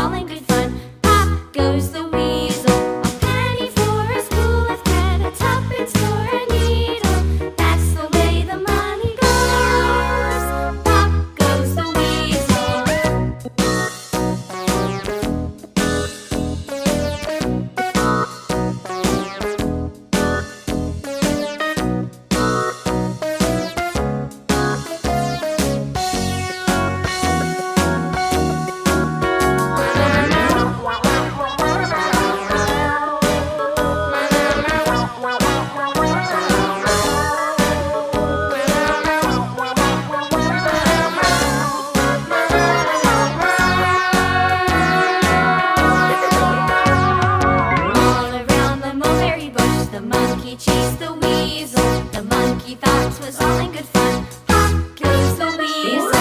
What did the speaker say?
all in good fun. Pop goes the weasel, a penny for a spool of thread, a tuppence for a needle. That's the way the money goes. Pop goes the weasel. All around the mulberry bush, the monkey chased the weasel. The monkey thought 'twas all in good fun. Pop goes the weasel.